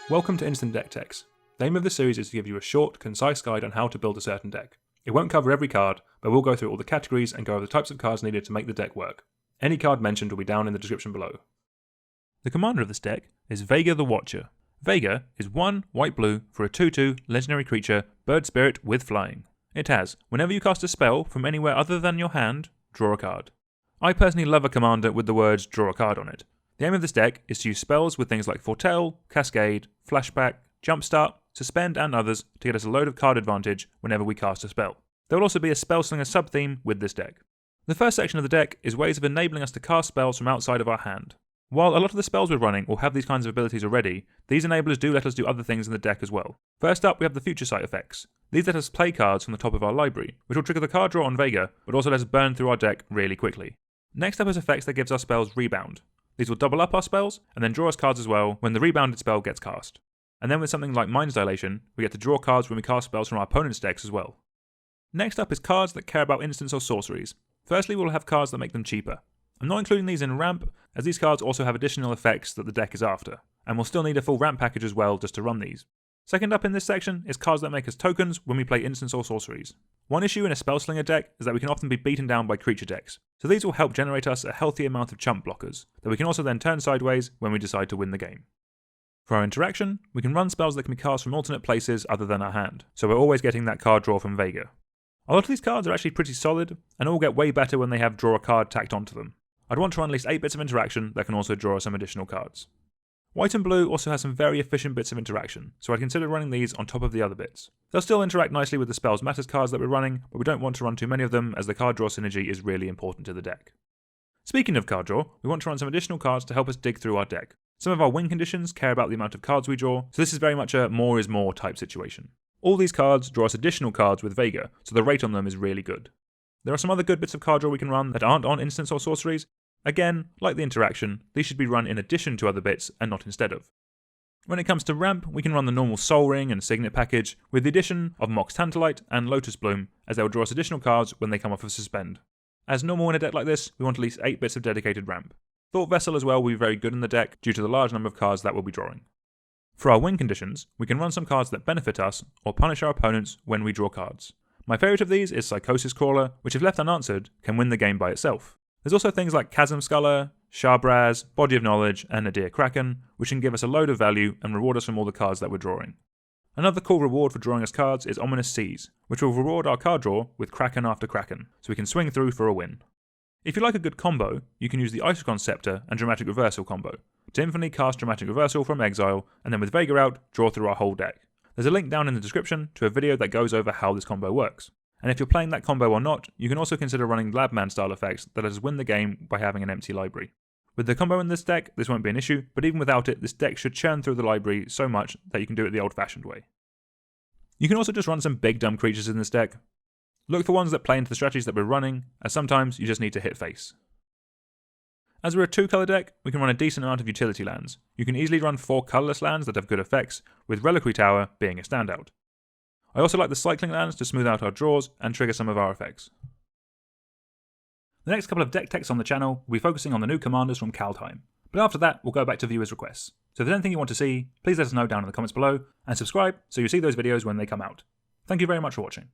Welcome to Instant Deck Techs. The aim of this series is to give you a short, concise guide on how to build a certain deck. It won't cover every card, but we'll go through all the categories and go over the types of cards needed to make the deck work. Any card mentioned will be down in the description below. The commander of this deck is Vega the Watcher. Vega is 1 white-blue for a 2/2 legendary creature, bird spirit with flying. It has, whenever you cast a spell from anywhere other than your hand, draw a card. I personally love a commander with the words draw a card on it. The aim of this deck is to use spells with things like foretell, cascade, flashback, jumpstart, suspend and others to get us a load of card advantage whenever we cast a spell. There will also be a spellslinger subtheme with this deck. The first section of the deck is ways of enabling us to cast spells from outside of our hand. While a lot of the spells we're running will have these kinds of abilities already, these enablers do let us do other things in the deck as well. First up, we have the future sight effects. These let us play cards from the top of our library, which will trigger the card draw on Vega, but also let us burn through our deck really quickly. Next up is effects that gives our spells rebound. These will double up our spells, and then draw us cards as well when the rebounded spell gets cast. And then with something like Mind's Dilation, we get to draw cards when we cast spells from our opponent's decks as well. Next up is cards that care about instants or sorceries. Firstly, we'll have cards that make them cheaper. I'm not including these in ramp, as these cards also have additional effects that the deck is after, and we'll still need a full ramp package as well just to run these. Second up in this section is cards that make us tokens when we play instants or sorceries. One issue in a spellslinger deck is that we can often be beaten down by creature decks, so these will help generate us a healthy amount of chump blockers, that we can also then turn sideways when we decide to win the game. For our interaction, we can run spells that can be cast from alternate places other than our hand, so we're always getting that card draw from Vega. A lot of these cards are actually pretty solid, and all get way better when they have draw a card tacked onto them. I'd want to run at least 8 bits of interaction that can also draw some additional cards. White and blue also has some very efficient bits of interaction, so I'd consider running these on top of the other bits. They'll still interact nicely with the spells matters cards that we're running, but we don't want to run too many of them as the card draw synergy is really important to the deck. Speaking of card draw, we want to run some additional cards to help us dig through our deck. Some of our win conditions care about the amount of cards we draw, so this is very much a more is more type situation. All these cards draw us additional cards with Vega, so the rate on them is really good. There are some other good bits of card draw we can run that aren't on instants or sorceries. Again, like the interaction, these should be run in addition to other bits and not instead of. When it comes to ramp, we can run the normal Soul Ring and Signet package with the addition of Mox Tantalite and Lotus Bloom, as they will draw us additional cards when they come off of suspend. As normal in a deck like this, we want at least 8 bits of dedicated ramp. Thought Vessel as well will be very good in the deck due to the large number of cards that we'll be drawing. For our win conditions, we can run some cards that benefit us or punish our opponents when we draw cards. My favourite of these is Psychosis Crawler, which if left unanswered, can win the game by itself. There's also things like Chasm Sculler, Sharbraz, Body of Knowledge, and Nadir Kraken, which can give us a load of value and reward us from all the cards that we're drawing. Another cool reward for drawing us cards is Ominous Seas, which will reward our card draw with Kraken after Kraken, so we can swing through for a win. If you like a good combo, you can use the Isochron Scepter and Dramatic Reversal combo to infinitely cast Dramatic Reversal from exile, and then with Vega out, draw through our whole deck. There's a link down in the description to a video that goes over how this combo works. And if you're playing that combo or not, you can also consider running Labman style effects that let us win the game by having an empty library. With the combo in this deck, this won't be an issue, but even without it, this deck should churn through the library so much that you can do it the old-fashioned way. You can also just run some big dumb creatures in this deck. Look for ones that play into the strategies that we're running, as sometimes you just need to hit face. As we're a 2-colour deck, we can run a decent amount of utility lands. You can easily run 4 colourless lands that have good effects, with Reliquary Tower being a standout. I also like the cycling lands to smooth out our draws and trigger some of our effects. The next couple of deck techs on the channel will be focusing on the new commanders from Kaldheim, but after that we'll go back to viewers' requests. So if there's anything you want to see, please let us know down in the comments below, and subscribe so you see those videos when they come out. Thank you very much for watching.